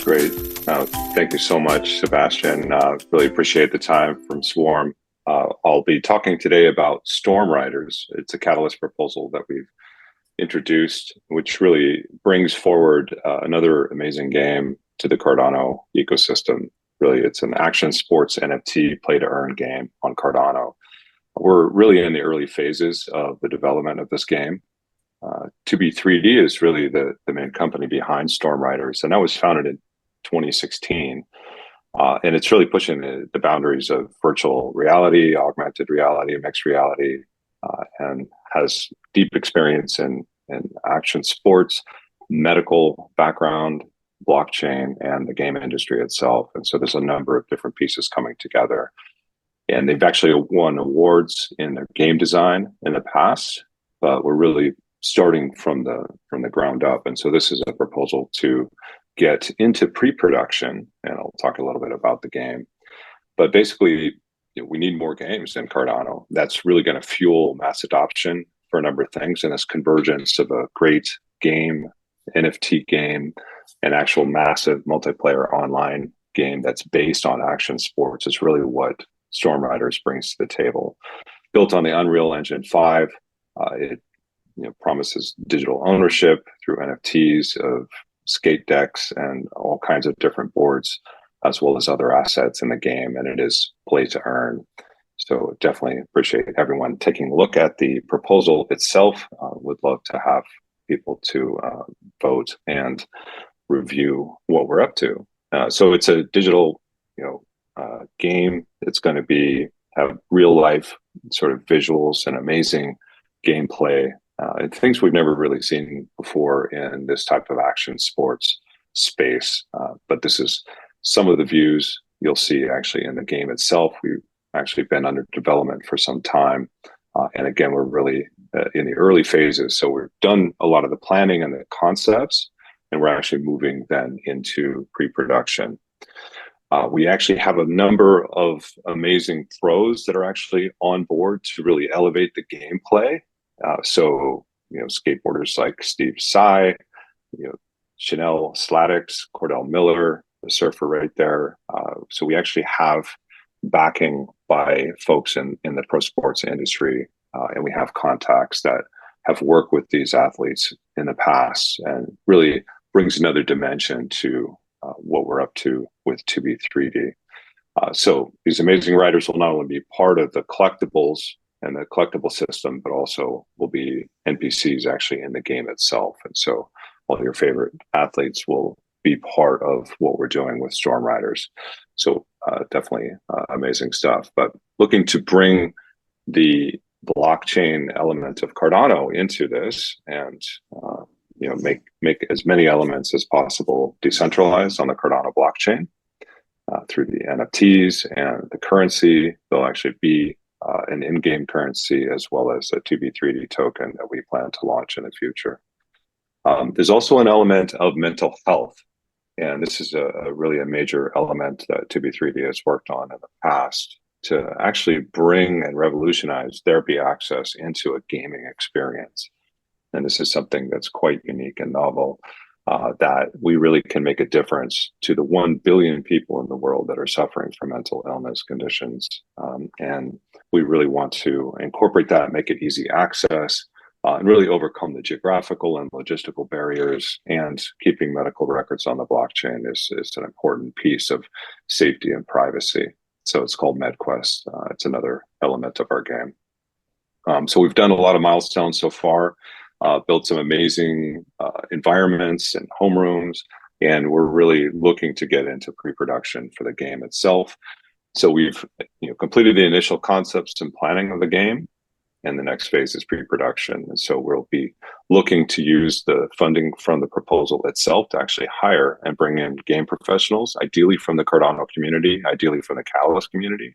Great. Thank you so much, Sebastian. Really appreciate the time from Swarm. I'll be talking today about StormRiders. It's a Catalyst proposal that we've introduced, which really brings forward another amazing game to the Cardano ecosystem. Really, it's an action sports NFT play-to-earn game on Cardano. We're really in the early phases of the development of this game. 2B3D is really the main company behind StormRiders, and that was founded in 2016. And it's really pushing the boundaries of virtual reality, augmented reality, mixed reality, and has deep experience in action sports, medical background, blockchain, and the game industry itself. And so there's a number of different pieces coming together. And they've actually won awards in their game design in the past, but we're really starting from the ground up. And so this is a proposal to get into pre-production, and I'll talk a little bit about the game. But basically, we need more games in Cardano. That's really going to fuel mass adoption for a number of things, and this convergence of a great game, NFT game, and actual massive multiplayer online game that's based on action sports is really what StormRiders brings to the table. Built on the Unreal Engine 5, it promises digital ownership through NFTs of skate decks and all kinds of different boards, as well as other assets in the game, and it is play to earn. So definitely appreciate everyone taking a look at the proposal itself. Would love to have people to vote and review what we're up to. So it's a digital, game. It's going to have real life sort of visuals and amazing gameplay. And things we've never really seen before in this type of action sports space. But this is some of the views you'll see actually in the game itself. We've actually been under development for some time. And again, we're really in the early phases. So we've done a lot of the planning and the concepts, and we're actually moving then into pre-production. We actually have a number of amazing pros that are actually on board to really elevate the gameplay. So, skateboarders like Steve Tsai, Chanel Sladix, Cordell Miller, the surfer right there. So we actually have backing by folks in the pro sports industry, and we have contacts that have worked with these athletes in the past, and really brings another dimension to what we're up to with 2B3D. So these amazing riders will not only be part of the collectibles and the collectible system, but also will be NPCs actually in the game itself. And so all your favorite athletes will be part of what we're doing with StormRiders. So definitely amazing stuff. But looking to bring the blockchain element of Cardano into this, and make as many elements as possible decentralized on the Cardano blockchain through the NFTs and the currency. There'll actually be an in-game currency as well as a 2B3D token that we plan to launch in the future. There's also an element of mental health, and this is really a major element that 2B3D has worked on in the past to actually bring and revolutionize therapy access into a gaming experience. And this is something that's quite unique and novel, that we really can make a difference to the 1 billion people in the world that are suffering from mental illness conditions. And we really want to incorporate that, make it easy access, and really overcome the geographical and logistical barriers. And keeping medical records on the blockchain is an important piece of safety and privacy. So it's called MedQuest. It's another element of our game. So we've done a lot of milestones so far. Built some amazing environments and homerooms, and we're really looking to get into pre-production for the game itself. So we've completed the initial concepts and planning of the game, and the next phase is pre-production. And so we'll be looking to use the funding from the proposal itself to actually hire and bring in game professionals, ideally from the Cardano community, ideally from the Catalyst community,